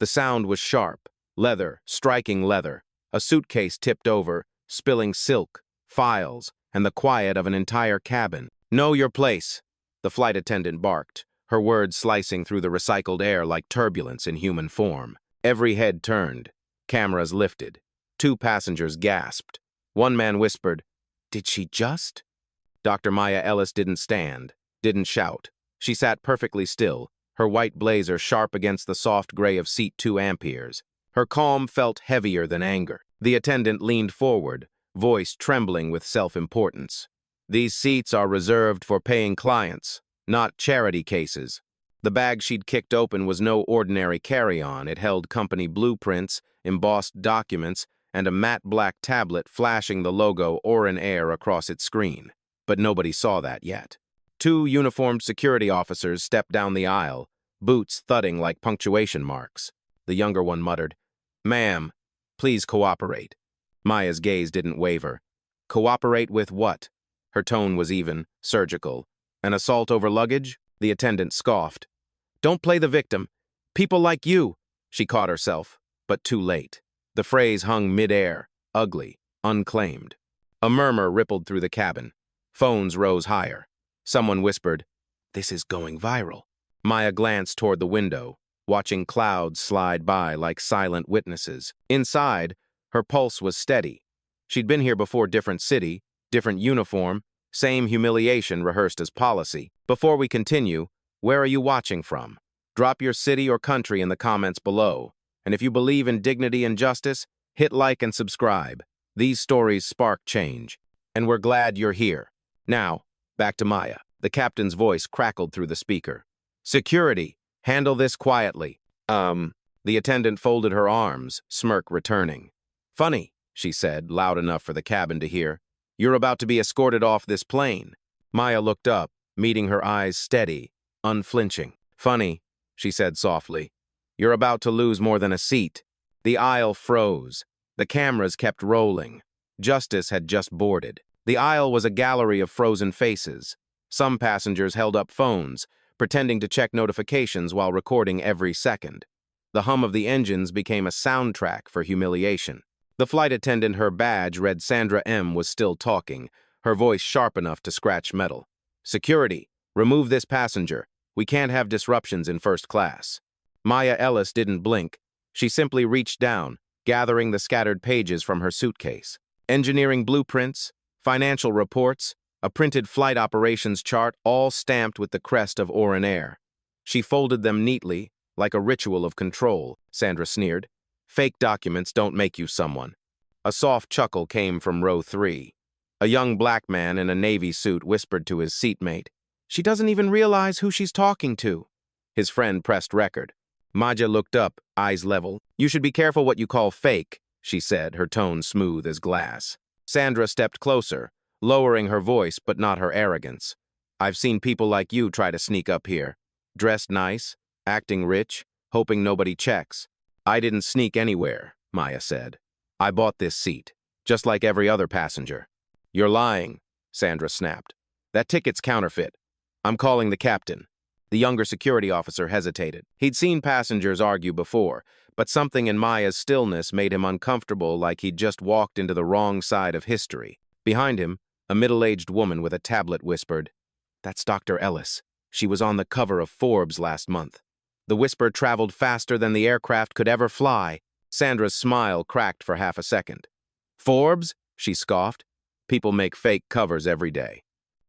The sound was sharp, leather striking leather. A suitcase tipped over, spilling silk, files, and the quiet of an entire cabin. "Know your place," the flight attendant barked, her words slicing through the recycled air like turbulence in human form. Every head turned, cameras lifted. 2 passengers gasped. One man whispered, "Did she just?" Dr. Maya Ellis didn't stand, didn't shout. She sat perfectly still, her white blazer sharp against the soft gray of seat 2 amperes. Her calm felt heavier than anger. The attendant leaned forward, voice trembling with self-importance. "These seats are reserved for paying clients, not charity cases." The bag she'd kicked open was no ordinary carry-on. It held company blueprints, embossed documents, and a matte black tablet flashing the logo Airline Air across its screen. But nobody saw that yet. 2 uniformed security officers stepped down the aisle, boots thudding like punctuation marks. The younger one muttered, "Ma'am, please cooperate." Maya's gaze didn't waver. Cooperate with what? Her tone was even, surgical. An assault over luggage? The attendant scoffed. "Don't play the victim. People like you." She caught herself, but too late. The phrase hung mid-air, ugly, unclaimed. A murmur rippled through the cabin. Phones rose higher. Someone whispered, "This is going viral." Maya glanced toward the window, watching clouds slide by like silent witnesses. Inside, her pulse was steady. She'd been here before, different city, different uniform, same humiliation rehearsed as policy. Before we continue, where are you watching from? Drop your city or country in the comments below. And if you believe in dignity and justice, hit like and subscribe. These stories spark change, and we're glad you're here. Now, back to Maya. The captain's voice crackled through the speaker. "Security, handle this quietly." The attendant folded her arms, smirk returning. "Funny," she said, loud enough for the cabin to hear. "You're about to be escorted off this plane." Maya looked up, meeting her eyes steady, unflinching. "Funny," she said softly. "You're about to lose more than a seat." The aisle froze. The cameras kept rolling. Justice had just boarded. The aisle was a gallery of frozen faces. Some passengers held up phones, pretending to check notifications while recording every second. The hum of the engines became a soundtrack for humiliation. The flight attendant, her badge read Sandra M., was still talking, her voice sharp enough to scratch metal. "Security, remove this passenger. We can't have disruptions in first class." Maya Ellis didn't blink. She simply reached down, gathering the scattered pages from her suitcase. Engineering blueprints, financial reports, a printed flight operations chart, all stamped with the crest of Airline Air. She folded them neatly, like a ritual of control, Sandra sneered. "Fake documents don't make you someone." A soft chuckle came from row 3. A young black man in a navy suit whispered to his seatmate, "She doesn't even realize who she's talking to." His friend pressed record. Maja looked up, eyes level. "You should be careful what you call fake," she said, her tone smooth as glass. Sandra stepped closer, lowering her voice but not her arrogance. "I've seen people like you try to sneak up here. Dressed nice, acting rich, hoping nobody checks." "I didn't sneak anywhere," Maya said. "I bought this seat, just like every other passenger." "You're lying," Sandra snapped. "That ticket's counterfeit. I'm calling the captain." The younger security officer hesitated. He'd seen passengers argue before, but something in Maya's stillness made him uncomfortable, like he'd just walked into the wrong side of history. Behind him, a middle-aged woman with a tablet whispered, "That's Dr. Ellis. She was on the cover of Forbes last month." The whisper traveled faster than the aircraft could ever fly. Sandra's smile cracked for half a second. "Forbes?" she scoffed. "People make fake covers every day."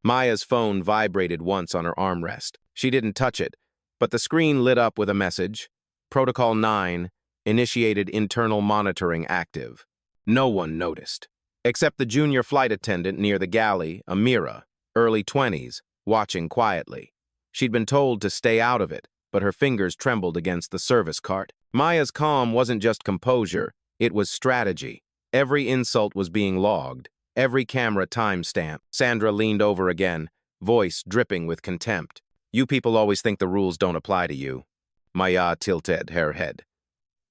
Maya's phone vibrated once on her armrest. She didn't touch it, but the screen lit up with a message. Protocol 9, initiated internal monitoring active. No one noticed, except the junior flight attendant near the galley, Amira, early 20s, watching quietly. She'd been told to stay out of it, but her fingers trembled against the service cart. Maya's calm wasn't just composure, it was strategy. Every insult was being logged, every camera time-stamped. Sandra leaned over again, voice dripping with contempt. "You people always think the rules don't apply to you." Maya tilted her head.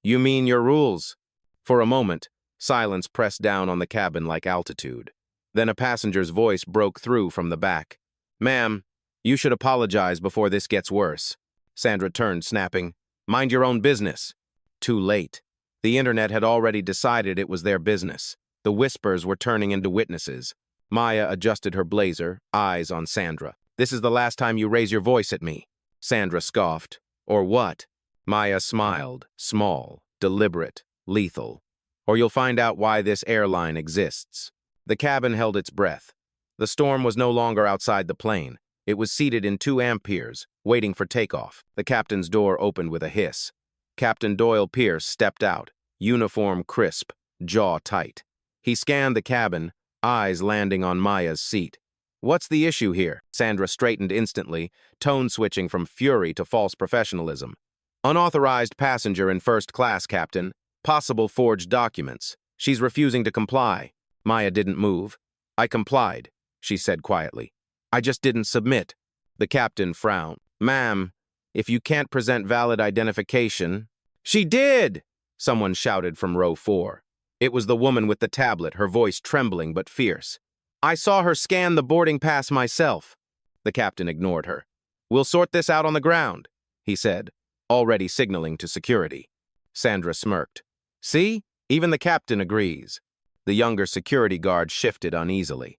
"You mean your rules?" For a moment, silence pressed down on the cabin like altitude. Then a passenger's voice broke through from the back. "Ma'am, you should apologize before this gets worse." Sandra turned, snapping, "Mind your own business." Too late. The internet had already decided it was their business. The whispers were turning into witnesses. Maya adjusted her blazer, eyes on Sandra. "This is the last time you raise your voice at me." Sandra scoffed. "Or what?" Maya smiled, small, deliberate, lethal. "Or you'll find out why this airline exists." The cabin held its breath. The storm was no longer outside the plane. It was seated in 2 amperes, waiting for takeoff. The captain's door opened with a hiss. Captain Doyle Pierce stepped out, uniform crisp, jaw tight. He scanned the cabin, eyes landing on Maya's seat. "What's the issue here?" Sandra straightened instantly, tone switching from fury to false professionalism. "Unauthorized passenger in first class, Captain. Possible forged documents. She's refusing to comply." Maya didn't move. "I complied," she said quietly. "I just didn't submit." The captain frowned. "Ma'am, if you can't present valid identification—" "She did!" someone shouted from row 4. It was the woman with the tablet, her voice trembling but fierce. "I saw her scan the boarding pass myself." The captain ignored her. "We'll sort this out on the ground," he said, already signaling to security. Sandra smirked. "See? Even the captain agrees." The younger security guard shifted uneasily.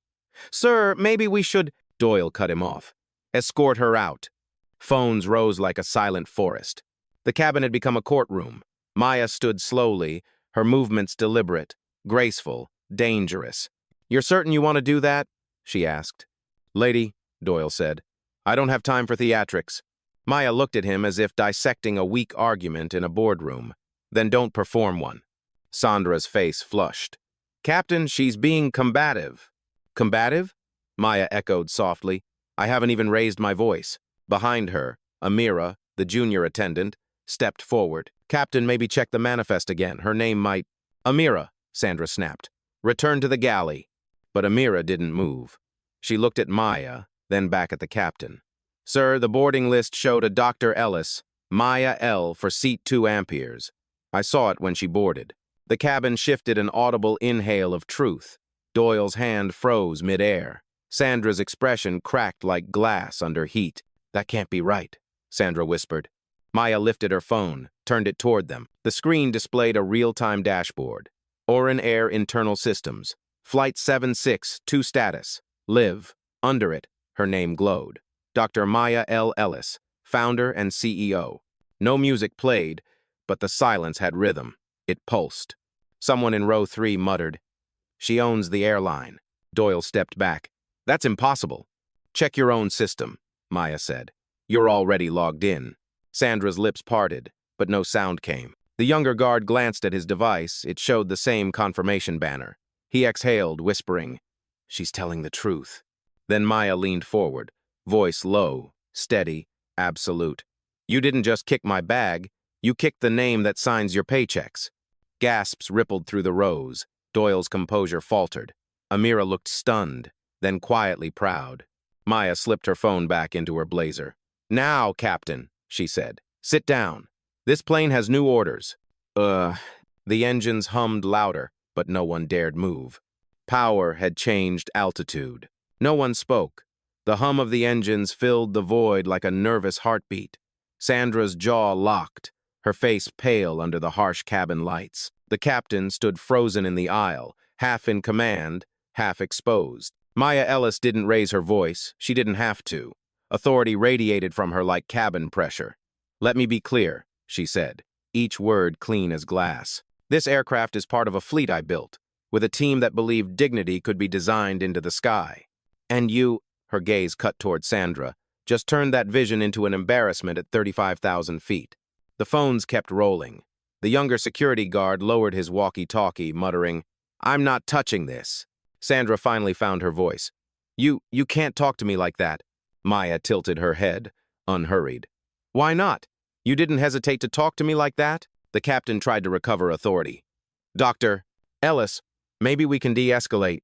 "Sir, maybe we should—" Doyle cut him off. "Escort her out." Phones rose like a silent forest. The cabin had become a courtroom. Maya stood slowly, her movements deliberate, graceful, dangerous. "You're certain you want to do that?" she asked. "Lady," Doyle said, "I don't have time for theatrics." Maya looked at him as if dissecting a weak argument in a boardroom. "Then don't perform one." Sandra's face flushed. "Captain, she's being combative." "Combative?" Maya echoed softly. "I haven't even raised my voice." Behind her, Amira, the junior attendant, stepped forward. "Captain, maybe check the manifest again. Her name might—" "Amira," Sandra snapped. "Return to the galley." But Amira didn't move. She looked at Maya, then back at the captain. "Sir, the boarding list showed a Dr. Ellis, Maya L. for seat 2 amperes. I saw it when she boarded." The cabin shifted an audible inhale of truth. Doyle's hand froze midair. Sandra's expression cracked like glass under heat. "That can't be right," Sandra whispered. Maya lifted her phone, turned it toward them. The screen displayed a real-time dashboard. Oran Air Internal Systems. Flight 76, to status. Live. Under it, her name glowed. Dr. Maya L. Ellis, founder and CEO. No music played, but the silence had rhythm. It pulsed. Someone in row 3 muttered, "She owns the airline." Doyle stepped back. "That's impossible." "Check your own system," Maya said. "You're already logged in." Sandra's lips parted, but no sound came. The younger guard glanced at his device. It showed the same confirmation banner. He exhaled, whispering, "She's telling the truth." Then Maya leaned forward, voice low, steady, absolute. "You didn't just kick my bag. You kicked the name that signs your paychecks." Gasps rippled through the rows. Doyle's composure faltered. Amira looked stunned, then quietly proud. Maya slipped her phone back into her blazer. "Now, Captain," she said. "Sit down. This plane has new orders." The engines hummed louder, but no one dared move. Power had changed altitude. No one spoke. The hum of the engines filled the void like a nervous heartbeat. Sandra's jaw locked, her face pale under the harsh cabin lights. The captain stood frozen in the aisle, half in command, half exposed. Maya Ellis didn't raise her voice. She didn't have to. Authority radiated from her like cabin pressure. "Let me be clear," she said, each word clean as glass. "This aircraft is part of a fleet I built, with a team that believed dignity could be designed into the sky. And you," her gaze cut toward Sandra, "just turned that vision into an embarrassment at 35,000 feet. The phones kept rolling. The younger security guard lowered his walkie-talkie, muttering, "I'm not touching this." Sandra finally found her voice. You can't talk to me like that." Maya tilted her head, unhurried. "Why not? You didn't hesitate to talk to me like that?" The captain tried to recover authority. "Dr. Ellis, maybe we can de-escalate."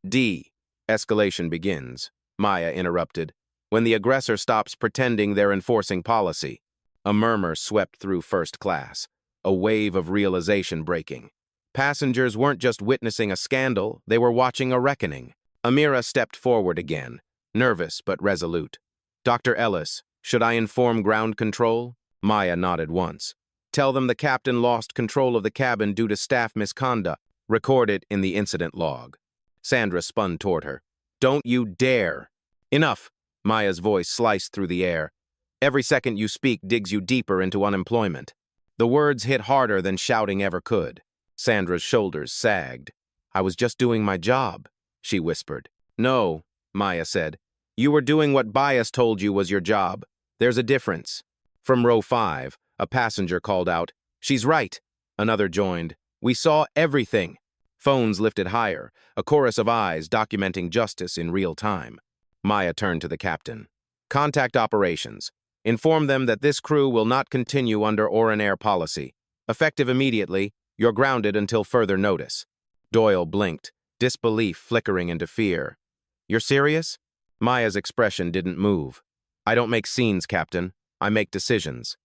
"De-escalation begins," Maya interrupted, "when the aggressor stops pretending they're enforcing policy." A murmur swept through first class, a wave of realization breaking. Passengers weren't just witnessing a scandal, they were watching a reckoning. Amira stepped forward again, nervous but resolute. "Dr. Ellis, should I inform ground control?" Maya nodded once. Tell them the captain lost control of the cabin due to staff misconduct. Record it in the incident log. Sandra spun toward her. Don't you dare. Enough, Maya's voice sliced through the air. Every second you speak digs you deeper into unemployment. The words hit harder than shouting ever could. Sandra's shoulders sagged. I was just doing my job, she whispered. No, Maya said. You were doing what bias told you was your job. There's a difference. From row 5, a passenger called out, She's right. Another joined. We saw everything. Phones lifted higher, a chorus of eyes documenting justice in real time. Maya turned to the captain. Contact operations. Inform them that this crew will not continue under Oran Air policy. Effective immediately, you're grounded until further notice. Doyle blinked, disbelief flickering into fear. You're serious? Maya's expression didn't move. I don't make scenes, Captain. I make decisions.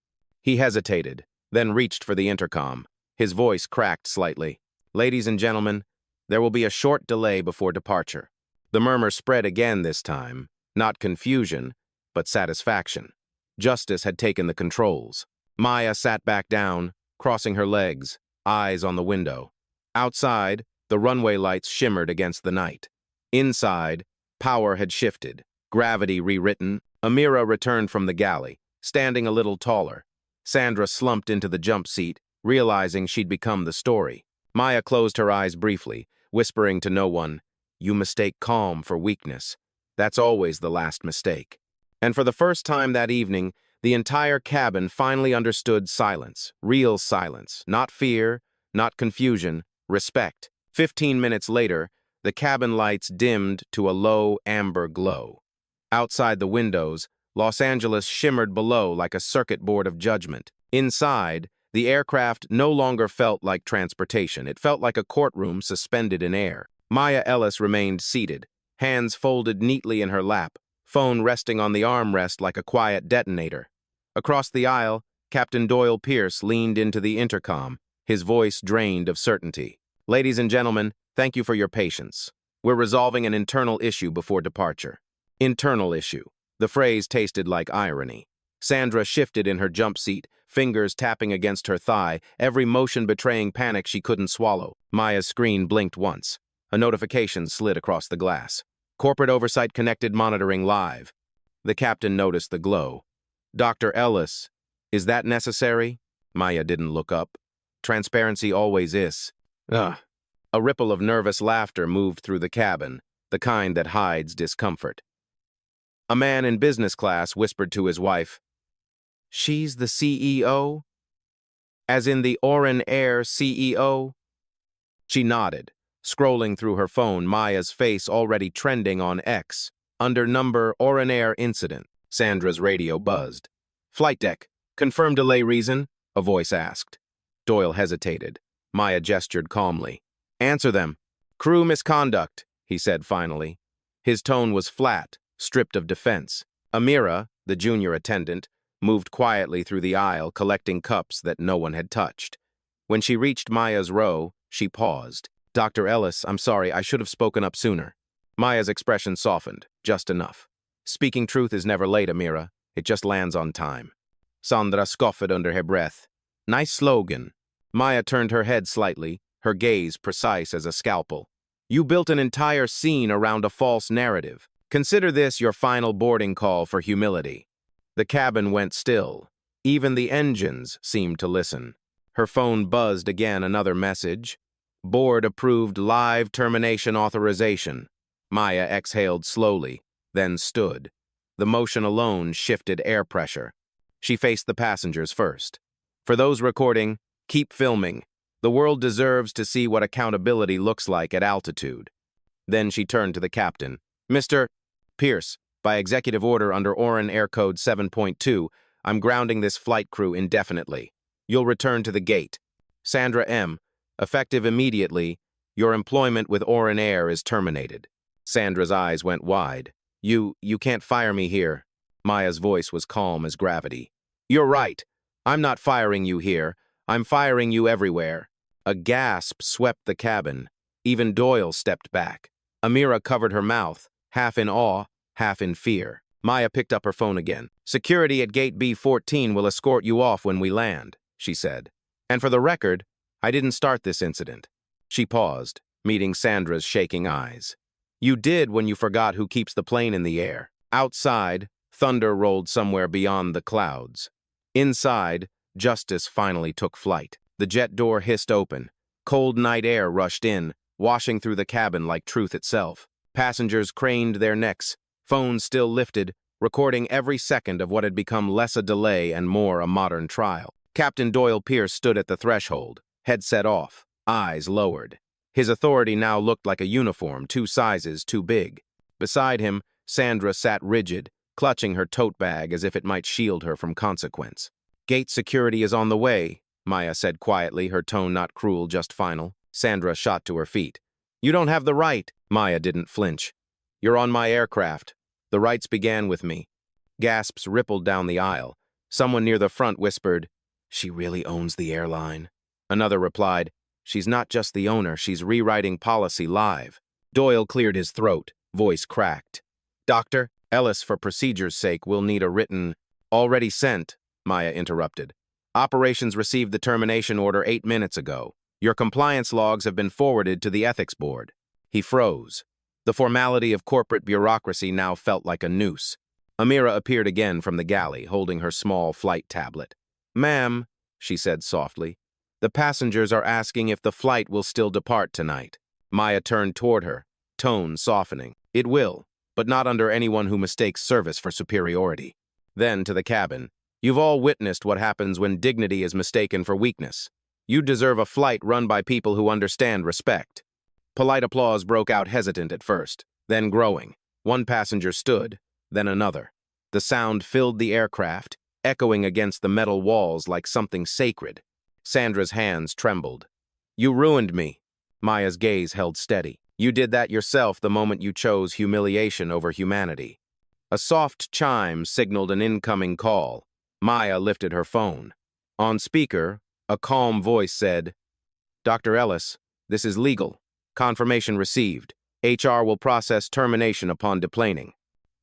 He hesitated, then reached for the intercom. His voice cracked slightly. Ladies and gentlemen, there will be a short delay before departure. The murmur spread again this time, not confusion, but satisfaction. Justice had taken the controls. Maya sat back down, crossing her legs, eyes on the window. Outside, the runway lights shimmered against the night. Inside, power had shifted, gravity rewritten. Amira returned from the galley, standing a little taller. Sandra slumped into the jump seat, realizing she'd become the story. Maya closed her eyes briefly, whispering to no one, You mistake calm for weakness. That's always the last mistake. And for the first time that evening, the entire cabin finally understood silence, real silence, not fear, not confusion, respect. 15 minutes later, the cabin lights dimmed to a low amber glow. Outside the windows, Los Angeles shimmered below like a circuit board of judgment. Inside, the aircraft no longer felt like transportation. It felt like a courtroom suspended in air. Maya Ellis remained seated, hands folded neatly in her lap, phone resting on the armrest like a quiet detonator. Across the aisle, Captain Doyle Pierce leaned into the intercom, his voice drained of certainty. Ladies and gentlemen, thank you for your patience. We're resolving an internal issue before departure. Internal issue. The phrase tasted like irony. Sandra shifted in her jump seat, fingers tapping against her thigh, every motion betraying panic she couldn't swallow. Maya's screen blinked once. A notification slid across the glass. Corporate Oversight Connected Monitoring Live. The captain noticed the glow. Dr. Ellis, is that necessary? Maya didn't look up. Transparency always is. Ugh. A ripple of nervous laughter moved through the cabin, the kind that hides discomfort. A man in business class whispered to his wife, She's the CEO? As in the Oran Air CEO? She nodded, scrolling through her phone, Maya's face already trending on X. Under number Oran Air incident, Sandra's radio buzzed. Flight deck, confirm delay reason? A voice asked. Doyle hesitated. Maya gestured calmly. Answer them. Crew misconduct, he said finally. His tone was flat, stripped of defense. Amira, the junior attendant, moved quietly through the aisle, collecting cups that no one had touched. When she reached Maya's row, she paused. Dr. Ellis, I'm sorry, I should have spoken up sooner. Maya's expression softened, just enough. Speaking truth is never late, Amira. It just lands on time. Sandra scoffed under her breath. Nice slogan. Maya turned her head slightly, her gaze precise as a scalpel. You built an entire scene around a false narrative. Consider this your final boarding call for humility. The cabin went still. Even the engines seemed to listen. Her phone buzzed again, another message. Board approved live termination authorization. Maya exhaled slowly, then stood. The motion alone shifted air pressure. She faced the passengers first. For those recording, keep filming. The world deserves to see what accountability looks like at altitude. Then she turned to the captain. Mr. Pierce, by executive order under Oran Air Code 7.2, I'm grounding this flight crew indefinitely. You'll return to the gate. Sandra M., effective immediately, your employment with Oran Air is terminated. Sandra's eyes went wide. You can't fire me here. Maya's voice was calm as gravity. You're right. I'm not firing you here. I'm firing you everywhere. A gasp swept the cabin. Even Doyle stepped back. Amira covered her mouth, half in awe, half in fear. Maya picked up her phone again. Security at Gate B14 will escort you off when we land. she said. And for the record, I didn't start this incident. She paused, meeting Sandra's shaking eyes. You did when you forgot who keeps the plane in the air. Outside, thunder rolled somewhere beyond the clouds. Inside, justice finally took flight. The jet door hissed open. Cold night air rushed in, washing through the cabin like truth itself. Passengers craned their necks, phones still lifted, recording every second of what had become less a delay and more a modern trial. Captain Doyle Pierce stood at the threshold, headset off, eyes lowered. His authority now looked like a uniform 2 sizes too big. Beside him, Sandra sat rigid, clutching her tote bag as if it might shield her from consequence. Gate security is on the way, Maya said quietly, her tone not cruel, just final. Sandra shot to her feet. You don't have the right. Maya didn't flinch. You're on my aircraft. The rights began with me. Gasps rippled down the aisle. Someone near the front whispered, She really owns the airline. Another replied, She's not just the owner, she's rewriting policy live. Doyle cleared his throat, voice cracked. Dr. Ellis, for procedure's sake, will need a written... Already sent, Maya interrupted. Operations received the termination order 8 minutes ago. Your compliance logs have been forwarded to the ethics board. He froze. The formality of corporate bureaucracy now felt like a noose. Amira appeared again from the galley, holding her small flight tablet. Ma'am, she said softly, the passengers are asking if the flight will still depart tonight. Maya turned toward her, tone softening. It will, but not under anyone who mistakes service for superiority. Then to the cabin. You've all witnessed what happens when dignity is mistaken for weakness. You deserve a flight run by people who understand respect. Polite applause broke out, hesitant at first, then growing. One passenger stood, then another. The sound filled the aircraft, echoing against the metal walls like something sacred. Sandra's hands trembled. You ruined me. Maya's gaze held steady. You did that yourself the moment you chose humiliation over humanity. A soft chime signaled an incoming call. Maya lifted her phone. On speaker, a calm voice said, Dr. Ellis, this is legal. Confirmation received. HR will process termination upon deplaning.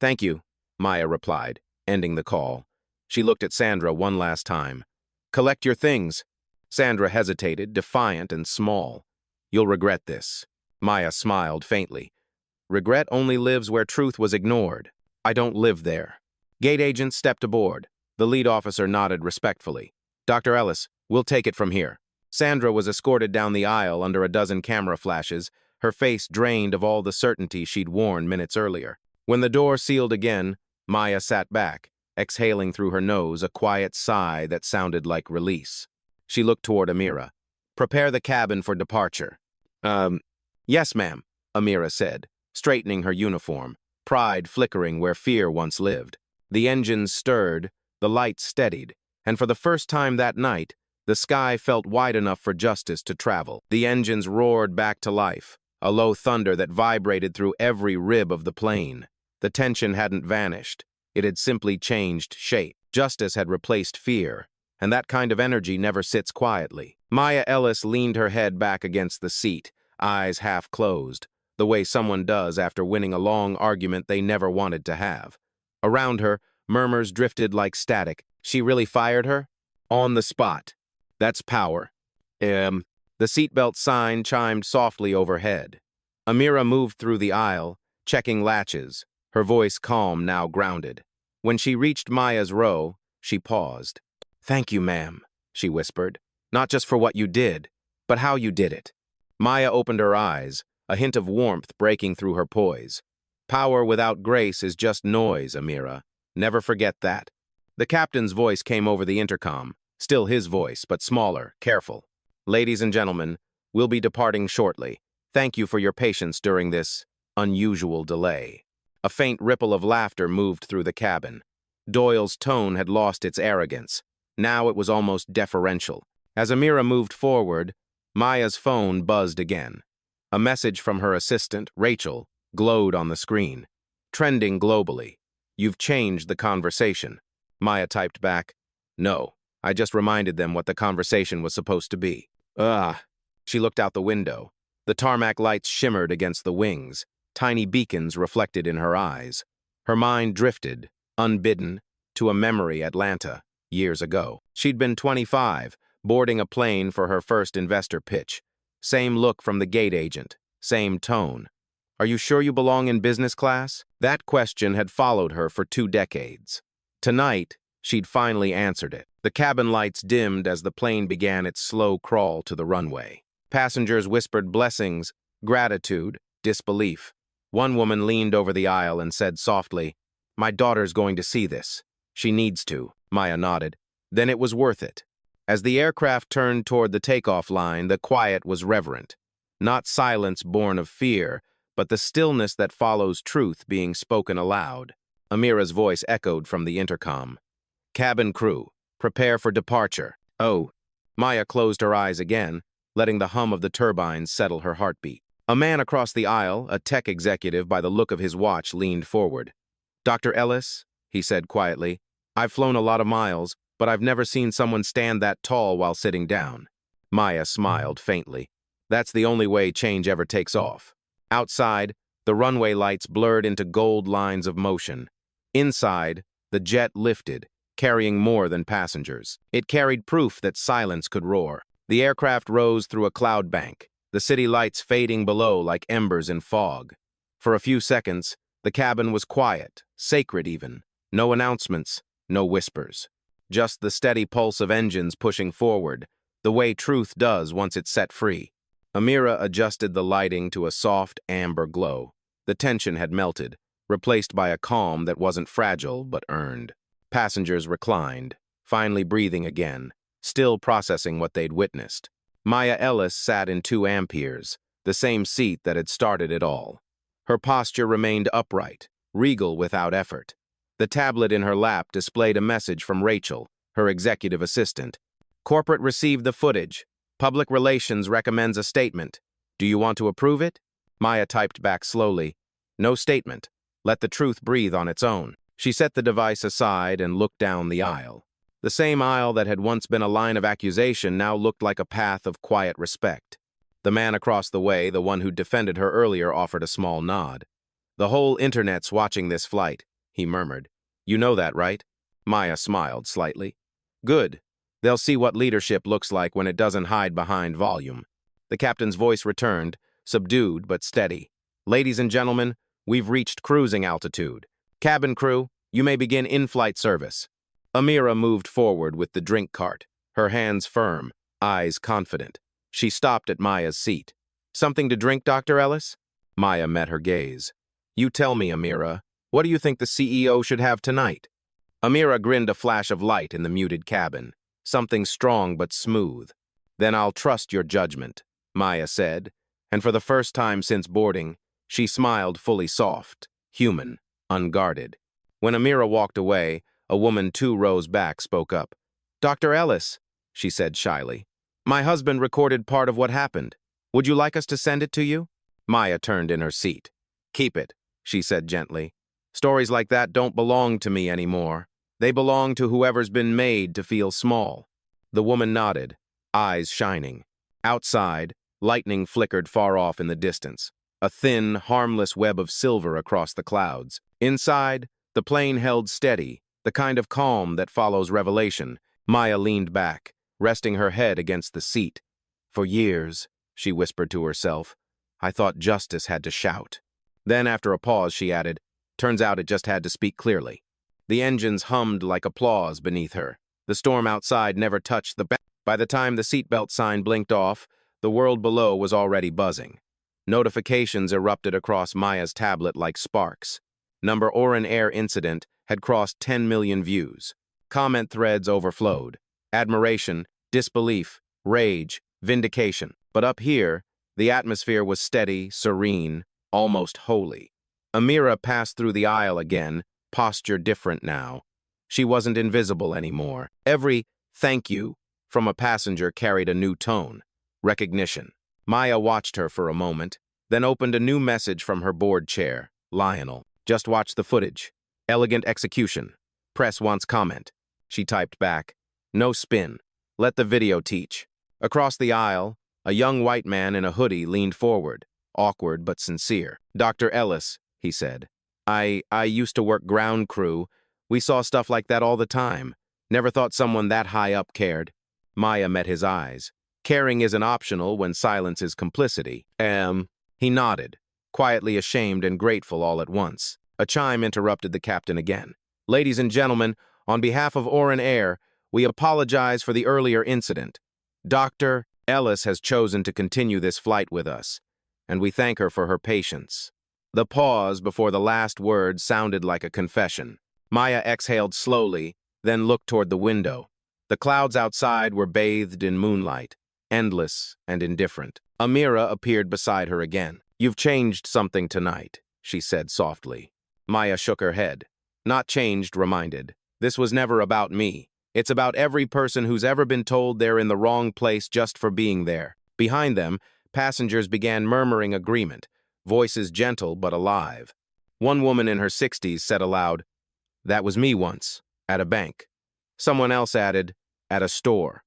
Thank you, Maya replied, ending the call. She looked at Sandra one last time. Collect your things. Sandra hesitated, defiant and small. You'll regret this. Maya smiled faintly. Regret only lives where truth was ignored. I don't live there. Gate agents stepped aboard. The lead officer nodded respectfully. Dr. Ellis, we'll take it from here. Sandra was escorted down the aisle under a dozen camera flashes, her face drained of all the certainty she'd worn minutes earlier. When the door sealed again, Maya sat back, exhaling through her nose a quiet sigh that sounded like release. She looked toward Amira. Prepare the cabin for departure. Yes, ma'am, Amira said, straightening her uniform, pride flickering where fear once lived. The engines stirred, the lights steadied, and for the first time that night, the sky felt wide enough for justice to travel. The engines roared back to life, a low thunder that vibrated through every rib of the plane. The tension hadn't vanished. It had simply changed shape. Justice had replaced fear, and that kind of energy never sits quietly. Maya Ellis leaned her head back against the seat, eyes half closed, the way someone does after winning a long argument they never wanted to have. Around her, murmurs drifted like static. She really fired her? On the spot. That's power. The seatbelt sign chimed softly overhead. Amira moved through the aisle, checking latches, her voice calm, now grounded. When she reached Maya's row, she paused. Thank you, ma'am, she whispered. Not just for what you did, but how you did it. Maya opened her eyes, a hint of warmth breaking through her poise. Power without grace is just noise, Amira. Never forget that. The captain's voice came over the intercom, still his voice, but smaller, careful. Ladies and gentlemen, we'll be departing shortly. Thank you for your patience during this unusual delay. A faint ripple of laughter moved through the cabin. Doyle's tone had lost its arrogance. Now it was almost deferential. As Amira moved forward, Maya's phone buzzed again. A message from her assistant, Rachel, glowed on the screen. Trending globally. You've changed the conversation. Maya typed back, No, I just reminded them what the conversation was supposed to be. She looked out the window. The tarmac lights shimmered against the wings, tiny beacons reflected in her eyes. Her mind drifted, unbidden, to a memory Atlanta, years ago. She'd been 25, boarding a plane for her first investor pitch. Same look from the gate agent, same tone. Are you sure you belong in business class? That question had followed her for 2 decades. Tonight, she'd finally answered it. The cabin lights dimmed as the plane began its slow crawl to the runway. Passengers whispered blessings, gratitude, disbelief. One woman leaned over the aisle and said softly, "My daughter's going to see this. She needs to." Maya nodded. Then it was worth it. As the aircraft turned toward the takeoff line, the quiet was reverent. Not silence born of fear, but the stillness that follows truth being spoken aloud. Amira's voice echoed from the intercom. "Cabin crew, prepare for departure." Oh. Maya closed her eyes again, letting the hum of the turbines settle her heartbeat. A man across the aisle, a tech executive by the look of his watch, leaned forward. "Dr. Ellis," he said quietly, "I've flown a lot of miles, but I've never seen someone stand that tall while sitting down." Maya smiled faintly. That's the only way change ever takes off. Outside, the runway lights blurred into gold lines of motion. Inside, the jet lifted, carrying more than passengers. It carried proof that silence could roar. The aircraft rose through a cloud bank, the city lights fading below like embers in fog. For a few seconds, the cabin was quiet, sacred even. No announcements, no whispers. Just the steady pulse of engines pushing forward, the way truth does once it's set free. Amira adjusted the lighting to a soft amber glow. The tension had melted, replaced by a calm that wasn't fragile but earned. Passengers reclined, finally breathing again, still processing what they'd witnessed. Maya Ellis sat in 2 amperes, the same seat that had started it all. Her posture remained upright, regal without effort. The tablet in her lap displayed a message from Rachel, her executive assistant. "Corporate received the footage. Public Relations recommends a statement. Do you want to approve it?" Maya typed back slowly. "No statement. Let the truth breathe on its own." She set the device aside and looked down the aisle. The same aisle that had once been a line of accusation now looked like a path of quiet respect. The man across the way, the one who defended her earlier, offered a small nod. "The whole internet's watching this flight," he murmured. "You know that, right?" Maya smiled slightly. "Good. They'll see what leadership looks like when it doesn't hide behind volume." The captain's voice returned, subdued but steady. "Ladies and gentlemen, we've reached cruising altitude. Cabin crew, you may begin in-flight service." Amira moved forward with the drink cart, her hands firm, eyes confident. She stopped at Maya's seat. "Something to drink, Dr. Ellis?" Maya met her gaze. "You tell me, Amira, what do you think the CEO should have tonight?" Amira grinned a flash of light in the muted cabin. Something strong but smooth. "Then I'll trust your judgment," Maya said, and for the first time since boarding, she smiled fully soft, human, unguarded. When Amira walked away, a woman 2 rows back spoke up. "Dr. Ellis," she said shyly, "my husband recorded part of what happened. Would you like us to send it to you?" Maya turned in her seat. "Keep it," she said gently. "Stories like that don't belong to me anymore. They belong to whoever's been made to feel small." The woman nodded, eyes shining. Outside, lightning flickered far off in the distance, a thin, harmless web of silver across the clouds. Inside, the plane held steady, the kind of calm that follows revelation. Maya leaned back, resting her head against the seat. "For years," she whispered to herself, "I thought justice had to shout." Then, after a pause, she added, "Turns out it just had to speak clearly." The engines hummed like applause beneath her. The storm outside never touched the By the time the seatbelt sign blinked off, the world below was already buzzing. Notifications erupted across Maya's tablet like sparks. Number Oran Air incident had crossed 10 million views. Comment threads overflowed. Admiration, disbelief, rage, vindication. But up here, the atmosphere was steady, serene, almost holy. Amira passed through the aisle again, posture different now. She wasn't invisible anymore. Every "thank you" from a passenger carried a new tone. Recognition. Maya watched her for a moment, then opened a new message from her board chair. "Lionel, just watch the footage. Elegant execution. Press wants comment." She typed back, "No spin. Let the video teach." Across the aisle, a young white man in a hoodie leaned forward, awkward but sincere. "Dr. Ellis," he said, I used to work ground crew. We saw stuff like that all the time. Never thought someone that high up cared." Maya met his eyes. Caring isn't optional when silence is complicity. He nodded, quietly ashamed and grateful all at once. A chime interrupted the captain again. Ladies and gentlemen, on behalf of Orin Air, we apologize for the earlier incident. Dr. Ellis has chosen to continue this flight with us, and we thank her for her patience. The pause before the last word sounded like a confession. Maya exhaled slowly, then looked toward the window. The clouds outside were bathed in moonlight, endless and indifferent. Amira appeared beside her again. "You've changed something tonight," she said softly. Maya shook her head. "Not changed," reminded. "This was never about me. It's about every person who's ever been told they're in the wrong place just for being there." Behind them, passengers began murmuring agreement, voices gentle but alive. One woman in her 60s said aloud, "That was me once, at a bank." Someone else added, "At a store."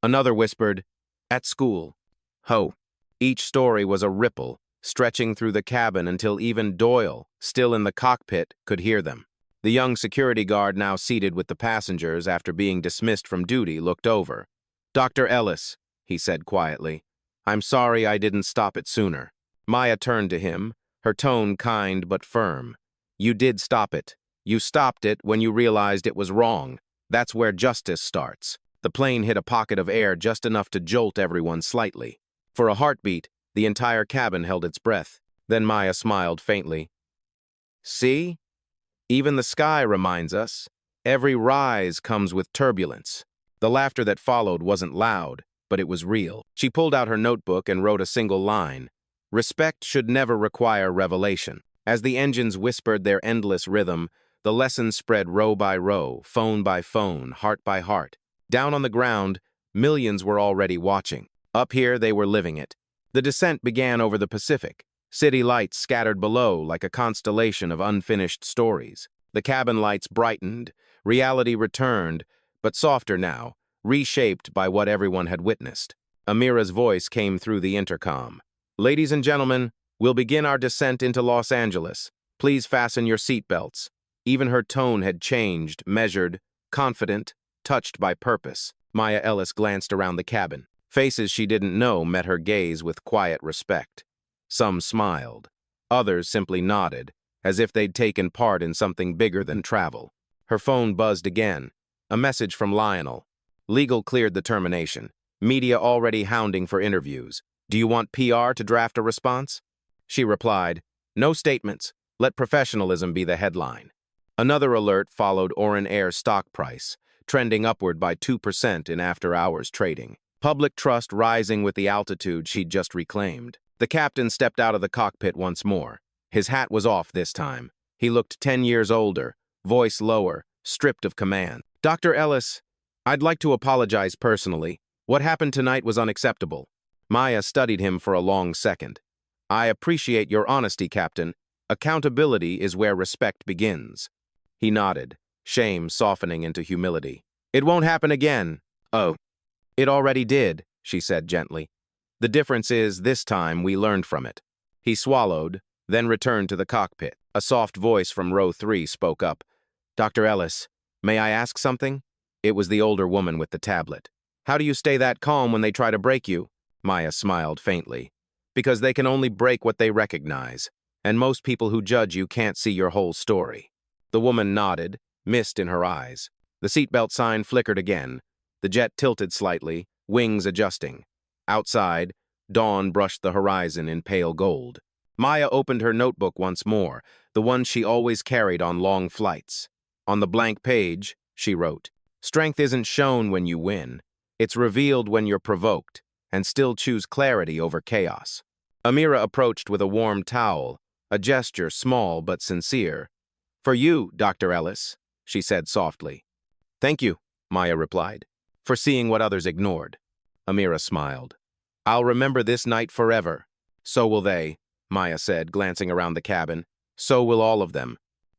Another whispered, "At school." Ho! Each story was a ripple, stretching through the cabin until even Doyle, still in the cockpit, could hear them. The young security guard, now seated with the passengers after being dismissed from duty, looked over. "Dr. Ellis," he said quietly, "I'm sorry I didn't stop it sooner." Maya turned to him, her tone kind but firm. "You did stop it. You stopped it when you realized it was wrong. That's where justice starts." The plane hit a pocket of air just enough to jolt everyone slightly. For a heartbeat, the entire cabin held its breath. Then Maya smiled faintly. "See? Even the sky reminds us. Every rise comes with turbulence." The laughter that followed wasn't loud, but it was real. She pulled out her notebook and wrote a single line. "Respect should never require revelation." As the engines whispered their endless rhythm, the lesson spread row by row, phone by phone, heart by heart. Down on the ground, millions were already watching. Up here, they were living it. The descent began over the Pacific. City lights scattered below like a constellation of unfinished stories. The cabin lights brightened, reality returned, but softer now, reshaped by what everyone had witnessed. Amira's voice came through the intercom. "Ladies and gentlemen, we'll begin our descent into Los Angeles. Please fasten your seatbelts." Even her tone had changed, measured, confident, touched by purpose. Maya Ellis glanced around the cabin. Faces she didn't know met her gaze with quiet respect. Some smiled. Others simply nodded, as if they'd taken part in something bigger than travel. Her phone buzzed again. A message from Lionel. Legal cleared the termination. Media already hounding for interviews. "Do you want PR to draft a response?" She replied, "No statements. Let professionalism be the headline." Another alert followed Orin Air's stock price, trending upward by 2% in after-hours trading. Public trust rising with the altitude she'd just reclaimed. The captain stepped out of the cockpit once more. His hat was off this time. He looked 10 years older, voice lower, stripped of command. "Dr. Ellis, I'd like to apologize personally. What happened tonight was unacceptable." Maya studied him for a long second. "I appreciate your honesty, Captain. Accountability is where respect begins." He nodded, shame softening into humility. "It won't happen again." "Oh, it already did," she said gently. "The difference is, this time we learned from it." He swallowed, then returned to the cockpit. A soft voice from row 3 spoke up. "Dr. Ellis, may I ask something?" It was the older woman with the tablet. "How do you stay that calm when they try to break you?" Maya smiled faintly. "Because they can only break what they recognize, and most people who judge you can't see your whole story." The woman nodded, mist in her eyes. The seatbelt sign flickered again. The jet tilted slightly, wings adjusting. Outside, dawn brushed the horizon in pale gold. Maya opened her notebook once more, the one she always carried on long flights. On the blank page, she wrote, "Strength isn't shown when you win. It's revealed when you're provoked, and still choose clarity over chaos." Amira approached with a warm towel, a gesture small but sincere. "For you, Dr. Ellis," she said softly. "Thank you," Maya replied, "for seeing what others ignored." Amira smiled. "I'll remember this night forever." "So will they," Maya said, glancing around the cabin. "So will all of them."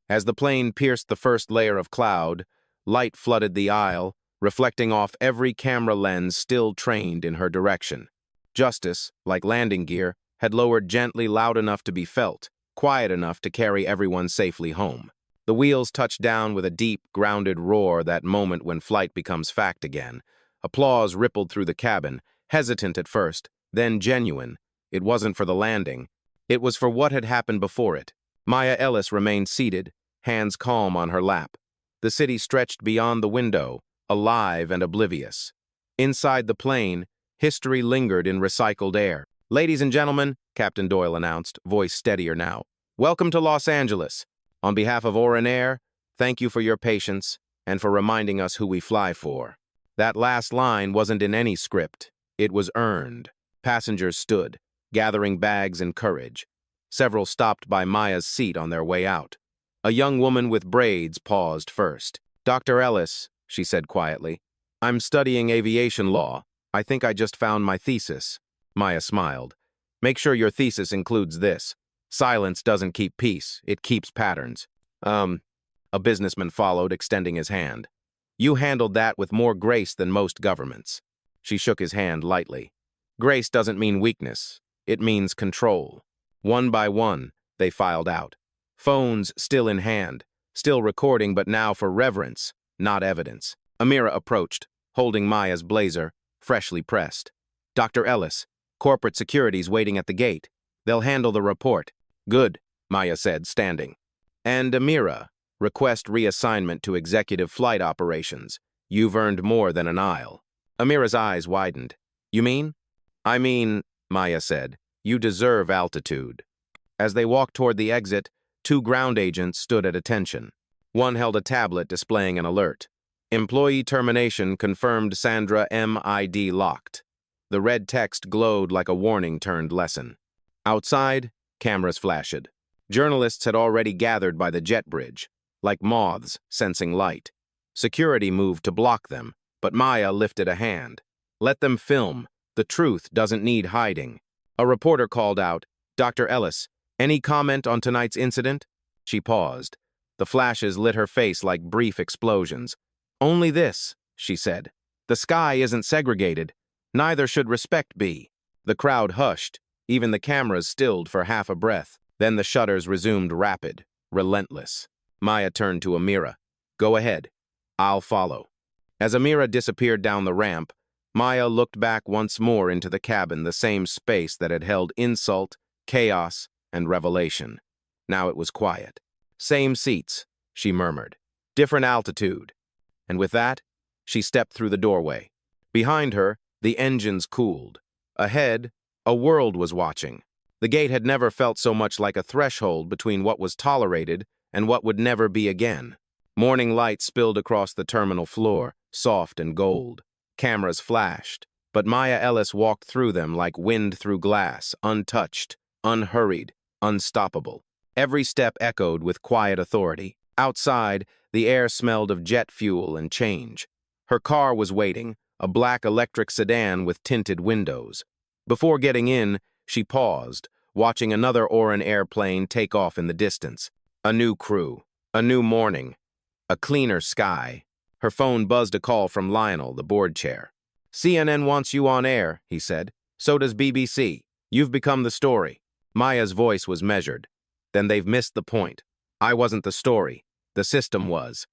As the plane pierced the first layer of cloud, light flooded the aisle, reflecting off every camera lens still trained in her direction. Justice, like landing gear, had lowered gently loud enough to be felt, quiet enough to carry everyone safely home. The wheels touched down with a deep, grounded roar, that moment when flight becomes fact again, Applause rippled through the cabin, hesitant at first, then genuine. It wasn't for the landing. It was for what had happened before it. Maya Ellis remained seated, hands calm on her lap. The city stretched beyond the window, alive and oblivious. Inside the plane, history lingered in recycled air. "Ladies and gentlemen," Captain Doyle announced, voice steadier now, "welcome to Los Angeles. On behalf of Oran Air, thank you for your patience and for reminding us who we fly for." That last line wasn't in any script. It was earned. Passengers stood, gathering bags and courage. Several stopped by Maya's seat on their way out. A young woman with braids paused first. "Dr. Ellis," she said quietly, "I'm studying aviation law. I think I just found my thesis." Maya smiled. "Make sure your thesis includes this. Silence doesn't keep peace, it keeps patterns." A businessman followed, extending his hand. "You handled that with more grace than most governments." She shook his hand lightly. "Grace doesn't mean weakness. It means control." One by one, they filed out. Phones still in hand, still recording, but now for reverence, not evidence. Amira approached, holding Maya's blazer, freshly pressed. "Dr. Ellis, corporate security's waiting at the gate. They'll handle the report." "Good," Maya said, standing. "And Amira, request reassignment to executive flight operations. You've earned more than an aisle." Amira's eyes widened. "You mean?" "I mean," Maya said, "you deserve altitude." As they walked toward the exit, 2 ground agents stood at attention. One held a tablet displaying an alert. "Employee termination confirmed, Sandra MID locked." The red text glowed like a warning turned lesson. Outside, cameras flashed. Journalists had already gathered by the jet bridge, like moths sensing light. Security moved to block them, but Maya lifted a hand. "Let them film. The truth doesn't need hiding." A reporter called out, "Dr. Ellis, any comment on tonight's incident?" She paused. The flashes lit her face like brief explosions. "Only this," she said. "The sky isn't segregated. Neither should respect be." The crowd hushed. Even the cameras stilled for half a breath. Then the shutters resumed rapid, relentless. Maya turned to Amira. "Go ahead. I'll follow." As Amira disappeared down the ramp, Maya looked back once more into the cabin, the same space that had held insult, chaos, and revelation. Now it was quiet. "Same seats," she murmured. "Different altitude." And with that, she stepped through the doorway. Behind her, the engines cooled. Ahead, a world was watching. The gate had never felt so much like a threshold between what was tolerated and what would never be again. Morning light spilled across the terminal floor, soft and gold. Cameras flashed, but Maya Ellis walked through them like wind through glass, untouched, unhurried, unstoppable. Every step echoed with quiet authority. Outside, the air smelled of jet fuel and change. Her car was waiting, a black electric sedan with tinted windows. Before getting in, she paused, watching another Oran airplane take off in the distance. A new crew, a new morning, a cleaner sky. Her phone buzzed a call from Lionel, the board chair. "CNN wants you on air," he said. "So does BBC. You've become the story." Maya's voice was measured. "Then they've missed the point. I wasn't the story. The system was."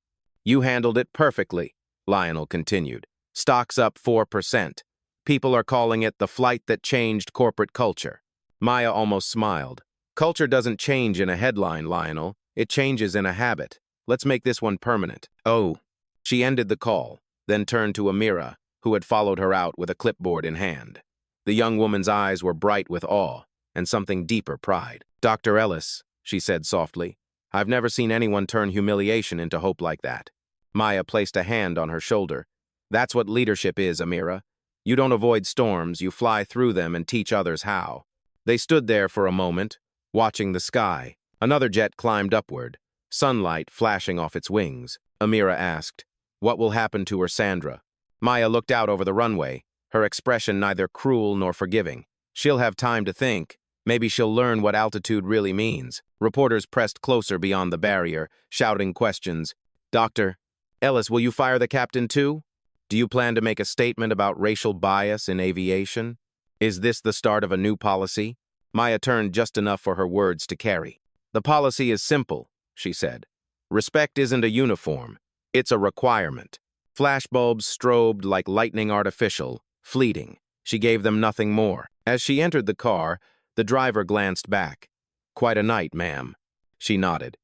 "You handled it perfectly," Lionel continued. "Stocks up 4%. People are calling it the flight that changed corporate culture." Maya almost smiled. "Culture doesn't change in a headline, Lionel. It changes in a habit. Let's make this one permanent." "Oh." She ended the call, then turned to Amira, who had followed her out with a clipboard in hand. The young woman's eyes were bright with awe and something deeper pride. "Dr. Ellis," she said softly, "I've never seen anyone turn humiliation into hope like that." Maya placed a hand on her shoulder. "That's what leadership is, Amira. You don't avoid storms, you fly through them and teach others how." They stood there for a moment, watching the sky. Another jet climbed upward, sunlight flashing off its wings. Amira asked, "What will happen to her, Sandra?" Maya looked out over the runway, her expression neither cruel nor forgiving. "She'll have time to think. Maybe she'll learn what altitude really means." Reporters pressed closer beyond the barrier, shouting questions. "Dr. Ellis, will you fire the captain too? Do you plan to make a statement about racial bias in aviation? Is this the start of a new policy?" Maya turned just enough for her words to carry. "The policy is simple," she said. "Respect isn't a uniform. It's a requirement." Flashbulbs strobed like lightning artificial, fleeting. She gave them nothing more. As she entered the car, the driver glanced back. "Quite a night, ma'am." She nodded.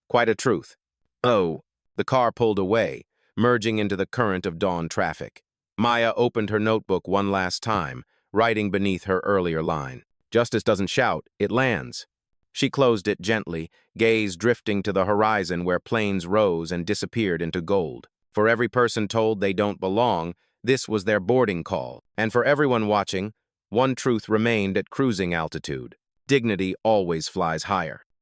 "Quite a truth." "Oh." The car pulled away, merging into the current of dawn traffic. Maya opened her notebook one last time, writing beneath her earlier line. "Justice doesn't shout, it lands." She closed it gently, gaze drifting to the horizon where planes rose and disappeared into gold. For every person told they don't belong, this was their boarding call. And for everyone watching, one truth remained at cruising altitude: dignity always flies higher.